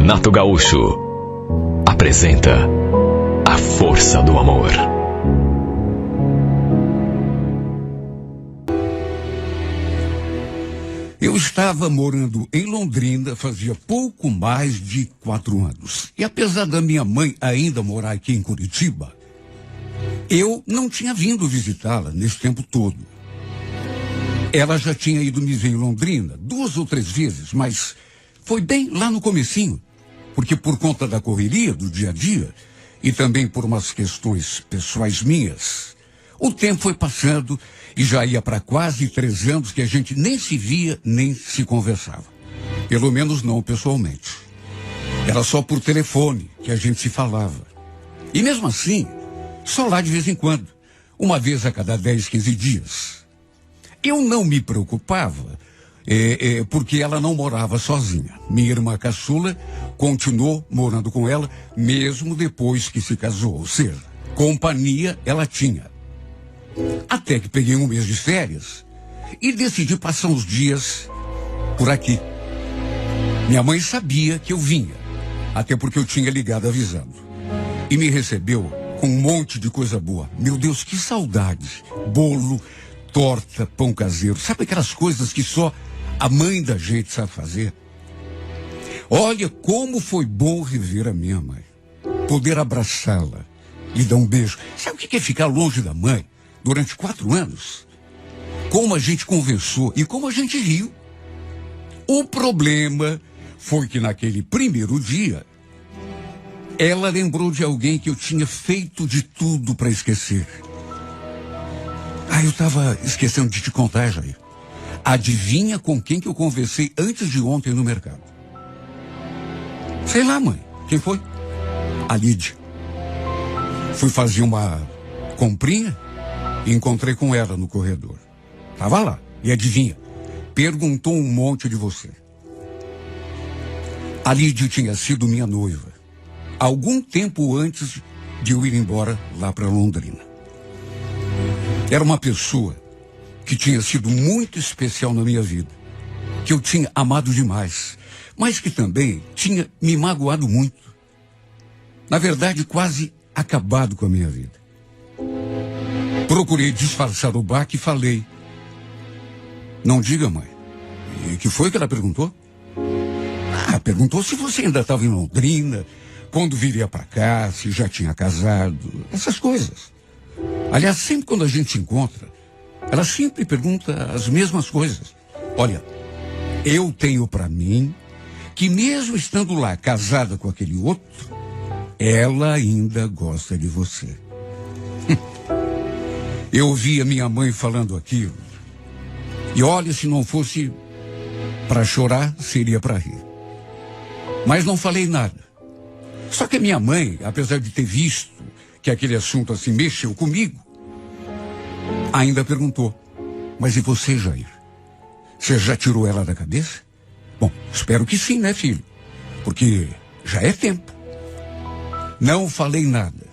Renato Gaúcho apresenta A Força do Amor. Eu estava morando em Londrina fazia pouco mais de 4 anos. E apesar da minha mãe ainda morar aqui em Curitiba, eu não tinha vindo visitá-la nesse tempo todo. Ela já tinha ido me ver em Londrina 2 ou 3 vezes, mas foi bem lá no comecinho, porque por conta da correria do dia a dia e também por umas questões pessoais minhas, o tempo foi passando e já ia para quase 3 anos que a gente nem se via, nem se conversava. Pelo menos não pessoalmente. Era só por telefone que a gente se falava. E mesmo assim, só lá de vez em quando, uma vez a cada 10, 15 dias. Eu não me preocupava, porque ela não morava sozinha. Minha irmã caçula continuou morando com ela, mesmo depois que se casou. Ou seja, companhia ela tinha. Até que peguei um mês de férias e decidi passar uns dias por aqui. Minha mãe sabia que eu vinha, até porque eu tinha ligado avisando. E me recebeu com um monte de coisa boa. Meu Deus, que saudade! Bolo, torta, pão caseiro. Sabe aquelas coisas que só a mãe da gente sabe fazer? Olha como foi bom rever a minha mãe. Poder abraçá-la e dar um beijo. Sabe o que é ficar longe da mãe durante 4 anos? Como a gente conversou e como a gente riu. O problema foi que naquele primeiro dia, ela lembrou de alguém que eu tinha feito de tudo para esquecer. Eu estava esquecendo de te contar, Jair. Adivinha com quem que eu conversei antes de ontem no mercado? Sei lá, mãe. Quem foi? A Lídia. Fui fazer uma comprinha e encontrei com ela no corredor. Tava lá. E adivinha? Perguntou um monte de você. A Lídia tinha sido minha noiva algum tempo antes de eu ir embora lá para Londrina. Era uma pessoa que tinha sido muito especial na minha vida, que eu tinha amado demais, mas que também tinha me magoado muito. Na verdade, quase acabado com a minha vida. Procurei disfarçar o baque e falei: não diga, mãe. E que foi que ela perguntou? Perguntou se você ainda estava em Londrina, quando viria para cá, se já tinha casado, essas coisas. Aliás, sempre quando a gente se encontra, ela sempre pergunta as mesmas coisas. Olha, eu tenho para mim que mesmo estando lá casada com aquele outro, ela ainda gosta de você. Eu ouvi a minha mãe falando aquilo. E olha, se não fosse para chorar, seria para rir. Mas não falei nada. Só que a minha mãe, apesar de ter visto que aquele assunto assim mexeu comigo, ainda perguntou: mas e você, Jair? Você já tirou ela da cabeça? Bom, espero que sim, né, filho? Porque já é tempo. Não falei nada.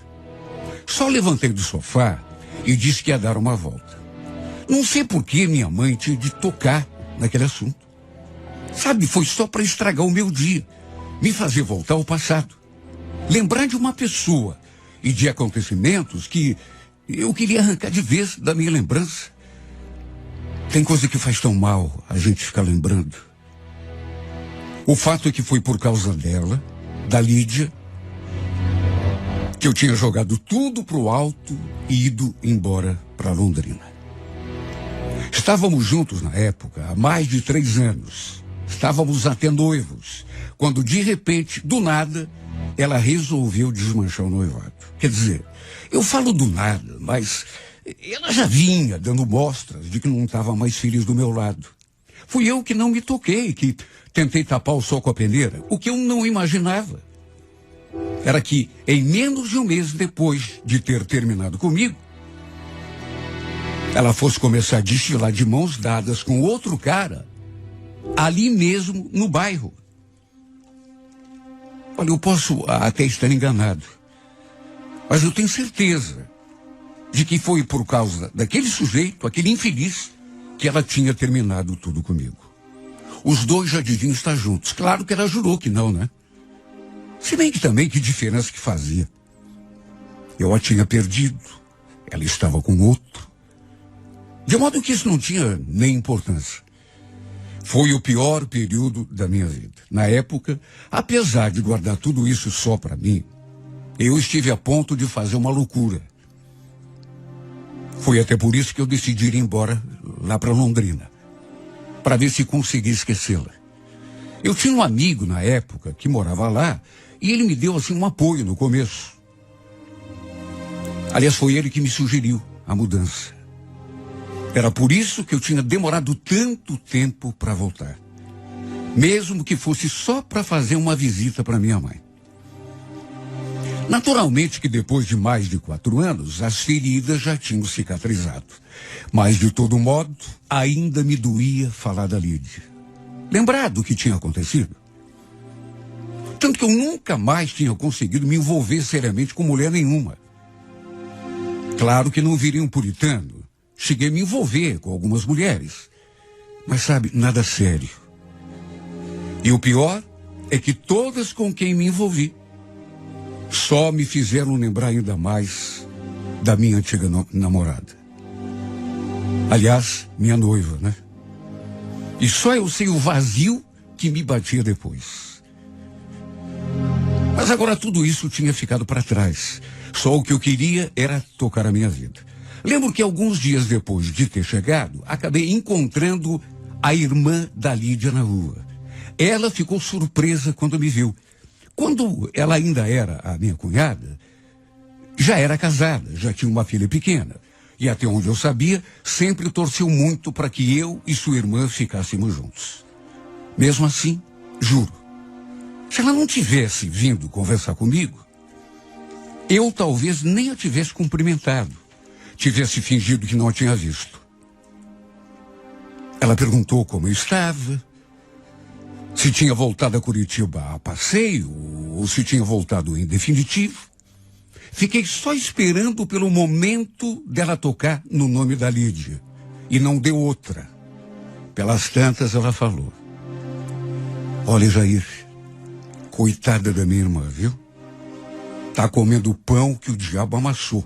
Só levantei do sofá e disse que ia dar uma volta. Não sei por que minha mãe tinha de tocar naquele assunto. Sabe, foi só para estragar o meu dia, me fazer voltar ao passado. Lembrar de uma pessoa e de acontecimentos que eu queria arrancar de vez da minha lembrança. Tem coisa que faz tão mal a gente ficar lembrando. O fato é que foi por causa dela, da Lídia, que eu tinha jogado tudo pro alto e ido embora para Londrina. Estávamos juntos na época, há mais de 3 anos. Estávamos até noivos, quando de repente, do nada, ela resolveu desmanchar o noivado. Quer dizer, eu falo do nada, mas ela já vinha dando mostras de que não estava mais feliz do meu lado. Fui eu que não me toquei, que tentei tapar o sol com a peneira. O que eu não imaginava era que, em menos de um mês depois de ter terminado comigo, ela fosse começar a desfilar de mãos dadas com outro cara, ali mesmo no bairro. Olha, eu posso até estar enganado, mas eu tenho certeza de que foi por causa daquele sujeito, aquele infeliz, que ela tinha terminado tudo comigo. Os dois já deviam estar juntos. Claro que ela jurou que não, né? Se bem que também, que diferença que fazia. Eu a tinha perdido, ela estava com outro. De modo que isso não tinha nem importância. Foi o pior período da minha vida. Na época, apesar de guardar tudo isso só para mim, eu estive a ponto de fazer uma loucura. Foi até por isso que eu decidi ir embora lá para Londrina, para ver se conseguia esquecê-la. Eu tinha um amigo na época que morava lá e ele me deu assim um apoio no começo. Aliás, foi ele que me sugeriu a mudança. Era por isso que eu tinha demorado tanto tempo para voltar. Mesmo que fosse só para fazer uma visita para minha mãe. Naturalmente que depois de mais de 4 anos, as feridas já tinham cicatrizado. Mas, de todo modo, ainda me doía falar da Lídia. Lembrar do que tinha acontecido. Tanto que eu nunca mais tinha conseguido me envolver seriamente com mulher nenhuma. Claro que não virei um puritano. Cheguei a me envolver com algumas mulheres. Mas, sabe, nada sério. E o pior é que todas com quem me envolvi só me fizeram lembrar ainda mais da minha antiga namorada. Aliás, minha noiva, né? E só eu sei o vazio que me batia depois. Mas agora tudo isso tinha ficado para trás. Só o que eu queria era tocar a minha vida. Lembro que alguns dias depois de ter chegado, acabei encontrando a irmã da Lídia na rua. Ela ficou surpresa quando me viu. Quando ela ainda era a minha cunhada, já era casada, já tinha uma filha pequena. E até onde eu sabia, sempre torceu muito para que eu e sua irmã ficássemos juntos. Mesmo assim, juro, se ela não tivesse vindo conversar comigo, eu talvez nem a tivesse cumprimentado, tivesse fingido que não a tinha visto. Ela perguntou como eu estava, se tinha voltado a Curitiba a passeio ou se tinha voltado em definitivo. Fiquei só esperando pelo momento dela tocar no nome da Lídia. E não deu outra. Pelas tantas ela falou: olha, Jair, coitada da minha irmã, viu? Tá comendo o pão que o diabo amassou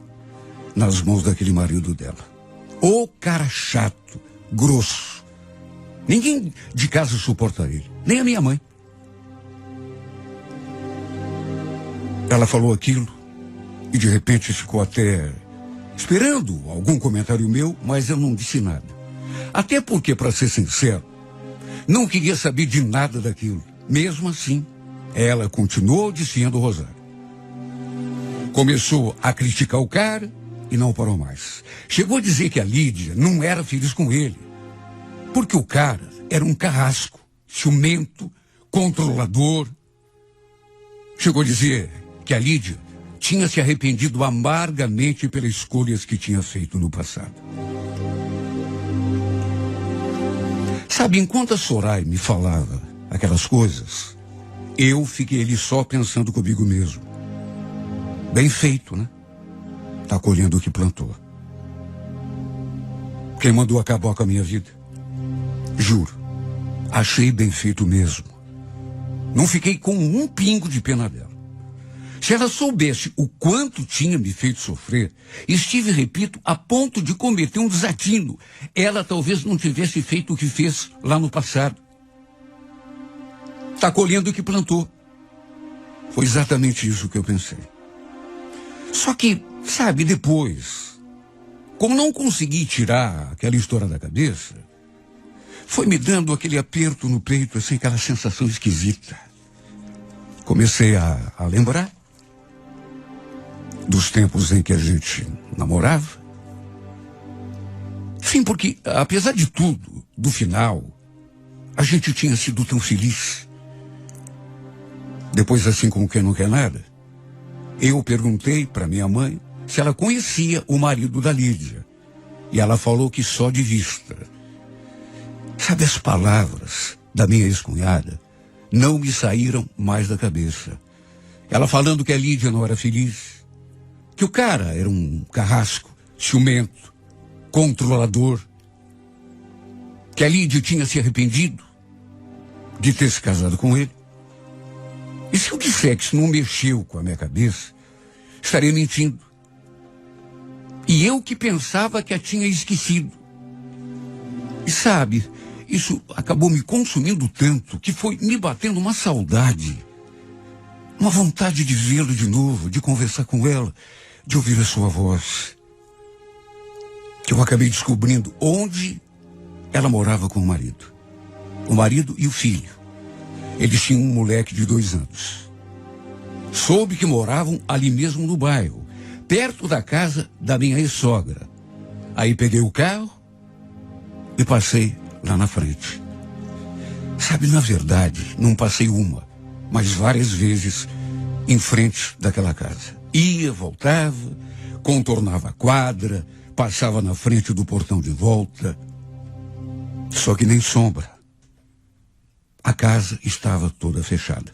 nas mãos daquele marido dela. Ô cara chato, grosso. Ninguém de casa suporta ele, nem a minha mãe. Ela falou aquilo e de repente ficou até esperando algum comentário meu, mas eu não disse nada. Até porque, para ser sincero, não queria saber de nada daquilo. Mesmo assim, ela continuou desfiando o rosário. Começou a criticar o cara e não parou mais. Chegou a dizer que a Lídia não era feliz com ele, porque o cara era um carrasco, ciumento, controlador. Chegou a dizer que a Lídia tinha se arrependido amargamente pelas escolhas que tinha feito no passado. Sabe, enquanto a Soraya me falava aquelas coisas, eu fiquei ali só pensando comigo mesmo. Bem feito, né? Tá colhendo o que plantou. Quem mandou acabar com a minha vida? Juro, achei bem feito mesmo. Não fiquei com um pingo de pena dela. Se ela soubesse o quanto tinha me feito sofrer, estive, repito, a ponto de cometer um desatino. Ela talvez não tivesse feito o que fez lá no passado. Está colhendo o que plantou. Foi exatamente isso que eu pensei. Só que, sabe, depois, como não consegui tirar aquela história da cabeça, foi me dando aquele aperto no peito, assim, aquela sensação esquisita. Comecei a lembrar dos tempos em que a gente namorava. Sim, porque, apesar de tudo, do final, a gente tinha sido tão feliz. Depois, assim como quem não quer nada, eu perguntei para minha mãe se ela conhecia o marido da Lídia. E ela falou que só de vista. Sabe, as palavras da minha ex-cunhada não me saíram mais da cabeça. Ela falando que a Lídia não era feliz, que o cara era um carrasco, ciumento, controlador, que a Lídia tinha se arrependido de ter se casado com ele. E se eu disser que isso não mexeu com a minha cabeça, estarei mentindo. E eu que pensava que a tinha esquecido. E sabe, isso acabou me consumindo tanto que foi me batendo uma saudade. Uma vontade de vê-la de novo, de conversar com ela, de ouvir a sua voz. Que eu acabei descobrindo onde ela morava com o marido. O marido e o filho. Eles tinham um moleque de 2 anos. Soube que moravam ali mesmo no bairro, perto da casa da minha ex-sogra. Aí peguei o carro e passei lá na frente. Sabe, na verdade, não passei uma, mas várias vezes em frente daquela casa. Ia, voltava, contornava a quadra, passava na frente do portão de volta. Só que nem sombra. A casa estava toda fechada.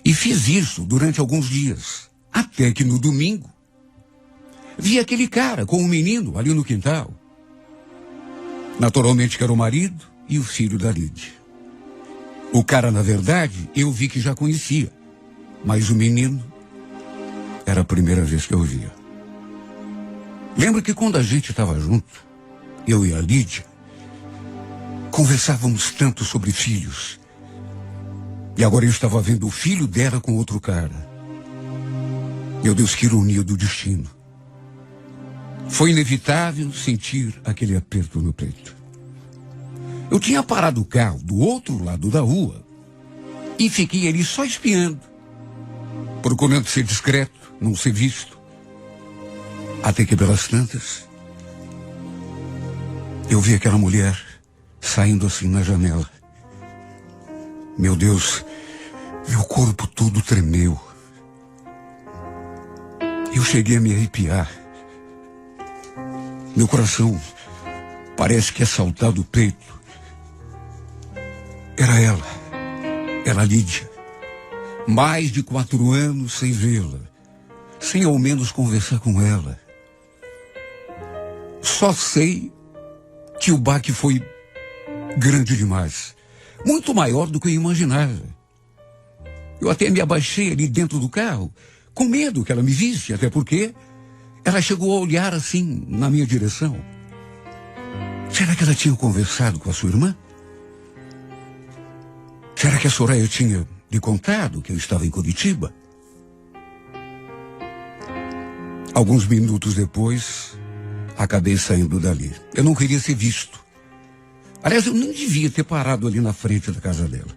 E fiz isso durante alguns dias. Até que no domingo, vi aquele cara com um menino ali no quintal. Naturalmente que era o marido e o filho da Lídia. O cara, na verdade, eu vi que já conhecia. Mas o menino era a primeira vez que eu via. Lembro que quando a gente estava junto, eu e a Lídia, conversávamos tanto sobre filhos. E agora eu estava vendo o filho dela com outro cara. Meu Deus, que ironia do destino. Foi inevitável sentir aquele aperto no peito. Eu tinha parado o carro do outro lado da rua e fiquei ali só espiando, procurando ser discreto, não ser visto. Até que pelas tantas, eu vi aquela mulher saindo assim na janela. Meu Deus, meu corpo todo tremeu. Eu cheguei a me arrepiar. Meu coração parece que ia saltar do peito. Era ela, Lídia. Mais de 4 anos sem vê-la, sem ao menos conversar com ela. Só sei que o baque foi grande demais. Muito maior do que eu imaginava. Eu até me abaixei ali dentro do carro, com medo que ela me visse, até porque ela chegou a olhar assim na minha direção. Será que ela tinha conversado com a sua irmã? Será que a Soraya tinha lhe contado que eu estava em Curitiba? Alguns minutos depois, acabei saindo dali. Eu não queria ser visto. Aliás, eu nem devia ter parado ali na frente da casa dela.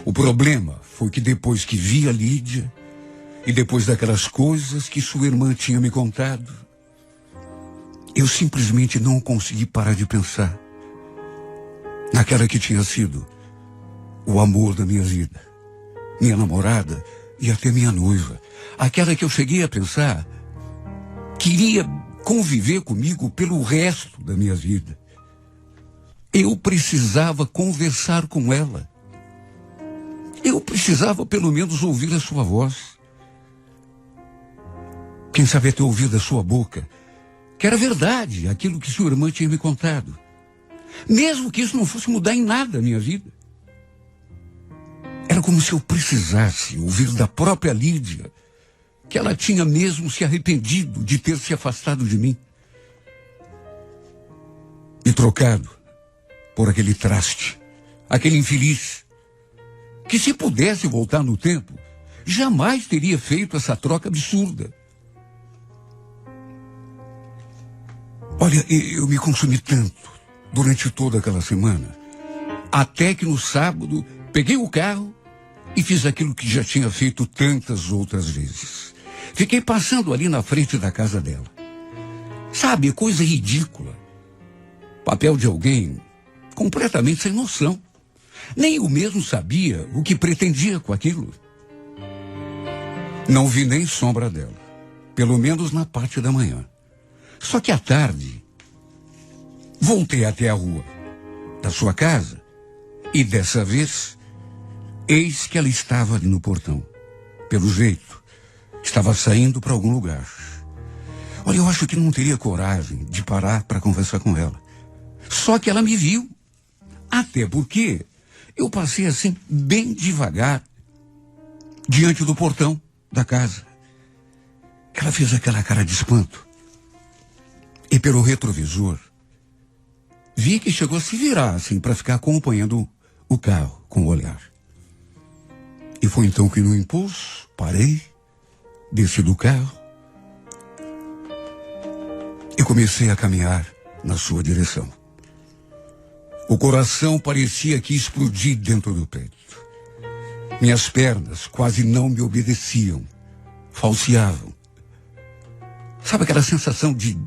O problema foi que depois que vi a Lídia, e depois daquelas coisas que sua irmã tinha me contado, eu simplesmente não consegui parar de pensar naquela que tinha sido o amor da minha vida, minha namorada e até minha noiva. Aquela que eu cheguei a pensar que iria conviver comigo pelo resto da minha vida. Eu precisava conversar com ela. Eu precisava pelo menos ouvir a sua voz. Quem sabe até ouvir da sua boca que era verdade aquilo que sua irmã tinha me contado. Mesmo que isso não fosse mudar em nada a minha vida. Era como se eu precisasse ouvir da própria Lídia que ela tinha mesmo se arrependido de ter se afastado de mim. E trocado por aquele traste, aquele infeliz, que se pudesse voltar no tempo, jamais teria feito essa troca absurda. Olha, eu me consumi tanto durante toda aquela semana, até que no sábado peguei o carro e fiz aquilo que já tinha feito tantas outras vezes. Fiquei passando ali na frente da casa dela. Sabe, coisa ridícula. Papel de alguém completamente sem noção. Nem eu mesmo sabia o que pretendia com aquilo. Não vi nem sombra dela, pelo menos na parte da manhã. Só que à tarde, voltei até a rua da sua casa e dessa vez, eis que ela estava ali no portão. Pelo jeito, estava saindo para algum lugar. Olha, eu acho que não teria coragem de parar para conversar com ela. Só que ela me viu. Até porque eu passei assim bem devagar diante do portão da casa. Ela fez aquela cara de espanto. E pelo retrovisor, vi que chegou a se virar, assim, para ficar acompanhando o carro com o olhar. E foi então que, no impulso, parei, desci do carro e comecei a caminhar na sua direção. O coração parecia que explodir dentro do peito. Minhas pernas quase não me obedeciam, falseavam. Sabe aquela sensação de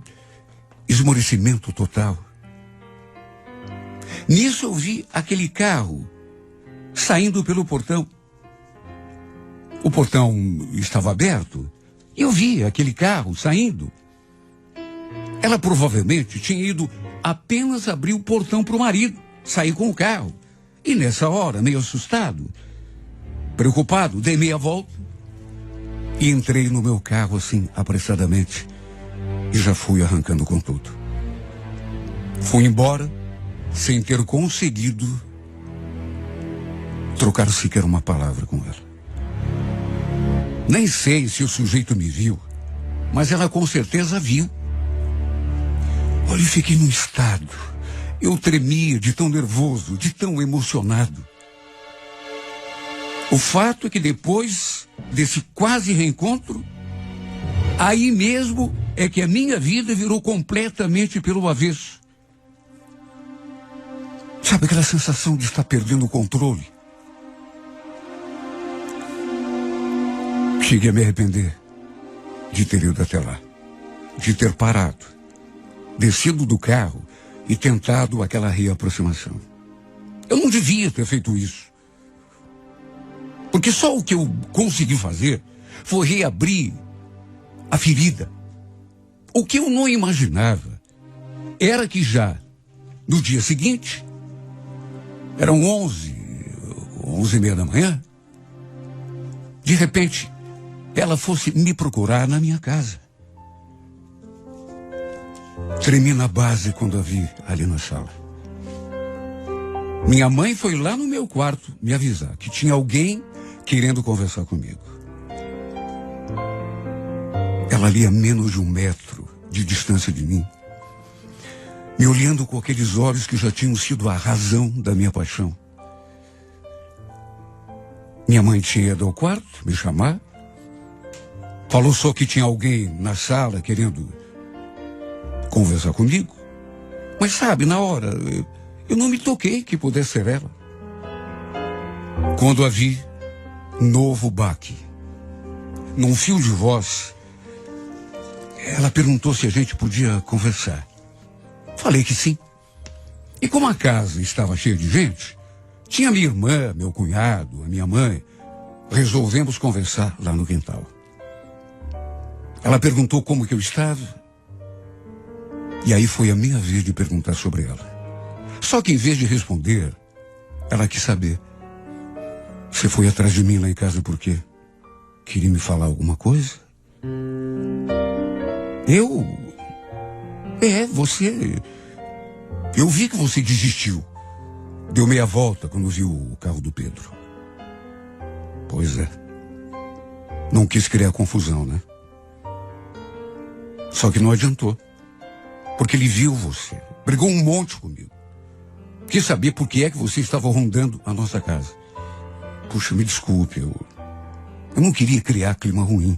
esmorecimento total? Nisso eu vi aquele carro saindo pelo portão. O portão estava aberto e eu vi aquele carro saindo. Ela provavelmente tinha ido apenas abrir o portão para o marido sair com o carro. E nessa hora, meio assustado, preocupado, dei meia volta e entrei no meu carro assim, apressadamente, e já fui arrancando com tudo. Fui embora sem ter conseguido trocar sequer uma palavra com ela. Nem sei se o sujeito me viu, mas ela com certeza viu. Olha, eu fiquei num estado. Eu tremia de tão nervoso, de tão emocionado. O fato é que depois desse quase reencontro, aí mesmo é que a minha vida virou completamente pelo avesso. Sabe aquela sensação de estar perdendo o controle? Cheguei a me arrepender de ter ido até lá, de ter parado, descido do carro e tentado aquela reaproximação. Eu não devia ter feito isso. Porque só o que eu consegui fazer foi reabrir a ferida. O que eu não imaginava era que já no dia seguinte, eram 11h30 da manhã, de repente, ela fosse me procurar na minha casa. Tremi na base quando a vi ali na sala. Minha mãe foi lá no meu quarto me avisar que tinha alguém querendo conversar comigo. Ela ali a menos de 1 metro de distância de mim, me olhando com aqueles olhos que já tinham sido a razão da minha paixão. Minha mãe tinha ido ao quarto me chamar, falou só que tinha alguém na sala querendo conversar comigo. Mas sabe, na hora, eu não me toquei que pudesse ser ela. Quando a vi, novo baque. Num fio de voz, ela perguntou se a gente podia conversar. Falei que sim. E como a casa estava cheia de gente, tinha minha irmã, meu cunhado, a minha mãe. Resolvemos conversar lá no quintal. Ela perguntou como que eu estava. E aí foi a minha vez de perguntar sobre ela. Só que em vez de responder, ela quis saber. Você foi atrás de mim lá em casa por quê? Queria me falar alguma coisa? Você... Eu vi que você desistiu. Deu meia volta quando viu o carro do Pedro. Pois é. Não quis criar confusão, né? Só que não adiantou. Porque ele viu você. Brigou um monte comigo. Quis saber por que é que você estava rondando a nossa casa. Puxa, me desculpe, eu não queria criar clima ruim.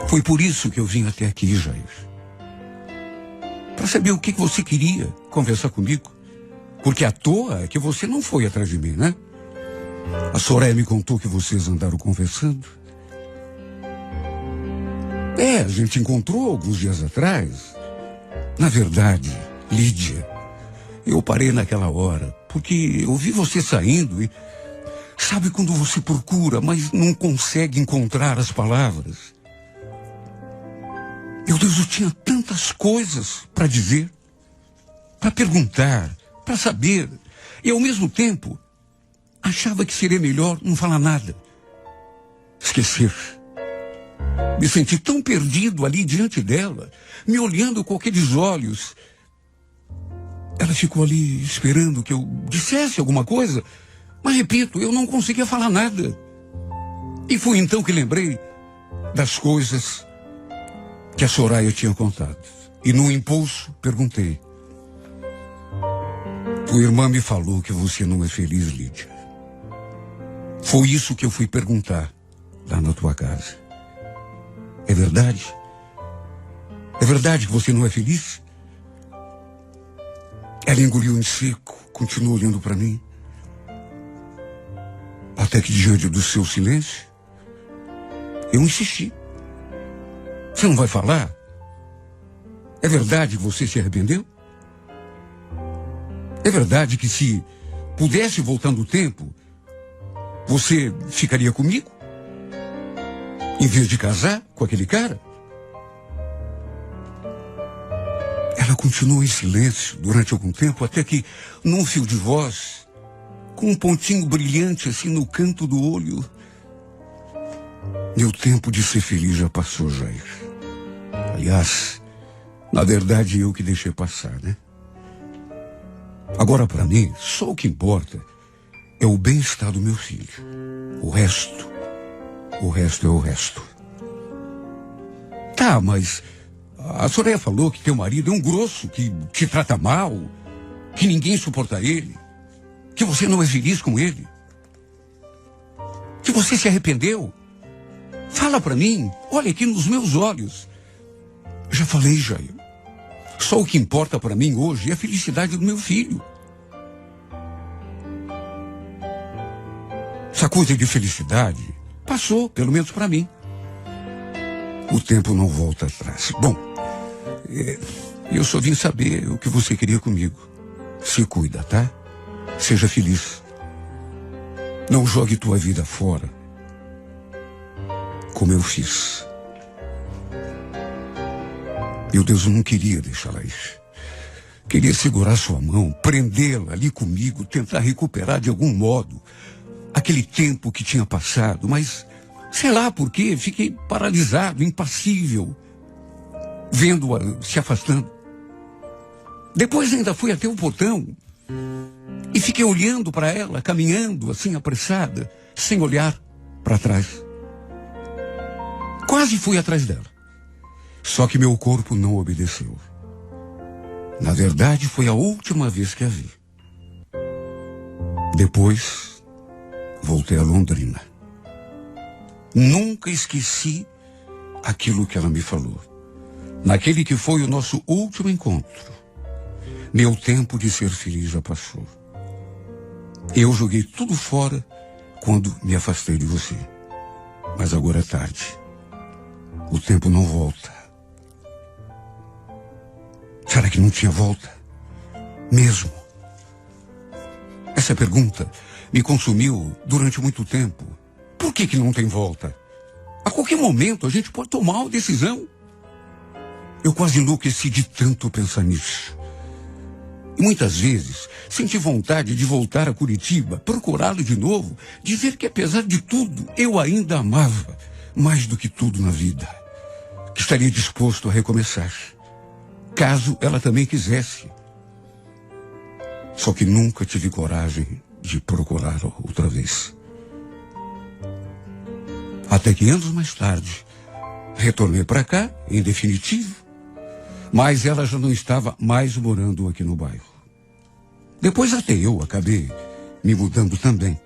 Foi por isso que eu vim até aqui, Jair. Para saber o que você queria conversar comigo. Porque à toa é que você não foi atrás de mim, né? A Soraya me contou que vocês andaram conversando. A gente encontrou alguns dias atrás. Na verdade, Lídia, eu parei naquela hora, porque eu vi você saindo e... Sabe quando você procura, mas não consegue encontrar as palavras? Meu Deus, eu tinha tantas coisas para dizer, para perguntar, para saber. E ao mesmo tempo, achava que seria melhor não falar nada. Esquecer. Me senti tão perdido ali diante dela, me olhando com aqueles olhos. Ela ficou ali esperando que eu dissesse alguma coisa, mas repito, eu não conseguia falar nada. E foi então que lembrei das coisas que a Soraya tinha contado. E num impulso perguntei: tua irmã me falou que você não é feliz, Lídia. Foi isso que eu fui perguntar lá na tua casa. É verdade? É verdade que você não é feliz? Ela engoliu em seco, continuou olhando para mim. Até que diante do seu silêncio, eu insisti. Você não vai falar? É verdade que você se arrependeu? É verdade que se pudesse voltar no tempo, você ficaria comigo? Em vez de casar com aquele cara? Ela continuou em silêncio durante algum tempo, até que, num fio de voz, com um pontinho brilhante assim no canto do olho: meu tempo de ser feliz já passou, Jair. Aliás, na verdade, eu que deixei passar, né? Agora, para mim, só o que importa é o bem-estar do meu filho. O resto é o resto. Tá, mas a Soraya falou que teu marido é um grosso, que te trata mal, que ninguém suporta ele, que você não é feliz com ele, que você se arrependeu. Fala pra mim, olha aqui nos meus olhos. Já falei, Jair. Só o que importa pra mim hoje é a felicidade do meu filho. Essa coisa de felicidade passou, pelo menos pra mim. O tempo não volta atrás. Bom, eu só vim saber o que você queria comigo. Se cuida, tá? Seja feliz. Não jogue tua vida fora, como eu fiz. Meu Deus, eu não queria deixá-la ir. Queria segurar sua mão, prendê-la ali comigo, tentar recuperar de algum modo aquele tempo que tinha passado, mas sei lá por quê, fiquei paralisado, impassível, vendo-a se afastando. Depois ainda fui até o portão e fiquei olhando para ela, caminhando assim apressada, sem olhar para trás. Quase fui atrás dela. Só que meu corpo não obedeceu. Na verdade, foi a última vez que a vi. Depois, voltei a Londrina. Nunca esqueci aquilo que ela me falou. Naquele que foi o nosso último encontro. Meu tempo de ser feliz já passou. Eu joguei tudo fora quando me afastei de você. Mas agora é tarde. O tempo não volta. Será que não tinha volta? Mesmo? Essa pergunta me consumiu durante muito tempo. Por que não tem volta? A qualquer momento a gente pode tomar uma decisão. Eu quase enlouqueci de tanto pensar nisso. E muitas vezes senti vontade de voltar a Curitiba, procurá-lo de novo, dizer que apesar de tudo, eu ainda amava mais do que tudo na vida. Que estaria disposto a recomeçar, caso ela também quisesse. Só que nunca tive coragem de procurar outra vez. Até que anos mais tarde, retornei para cá, em definitivo, mas ela já não estava mais morando aqui no bairro. Depois até eu acabei me mudando também.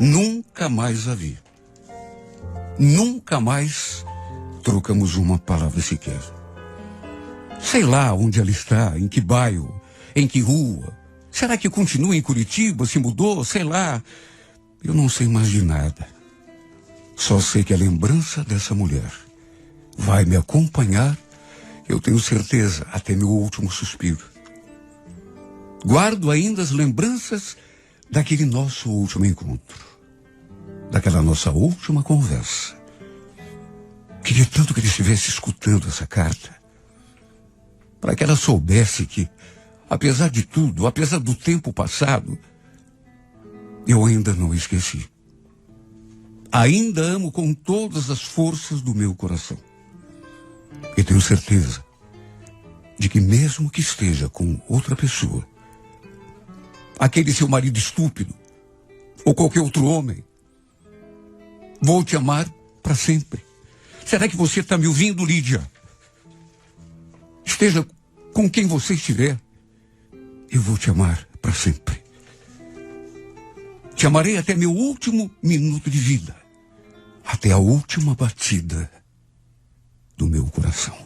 Nunca mais a vi. Nunca mais trocamos uma palavra sequer. Sei lá onde ela está, em que bairro, em que rua. Será que continua em Curitiba, se mudou, sei lá. Eu não sei mais de nada. Só sei que a lembrança dessa mulher vai me acompanhar, eu tenho certeza, até meu último suspiro. Guardo ainda as lembranças daquele nosso último encontro, daquela nossa última conversa. Queria tanto que ele estivesse escutando essa carta, para que ela soubesse que, apesar de tudo, apesar do tempo passado, eu ainda não esqueci. Ainda amo com todas as forças do meu coração. E tenho certeza de que mesmo que esteja com outra pessoa, aquele seu marido estúpido, ou qualquer outro homem, Vou te amar para sempre. Será que você está me ouvindo, Lídia? Esteja com quem você estiver, eu vou te amar para sempre. Te amarei até meu último minuto de vida, até a última batida do meu coração.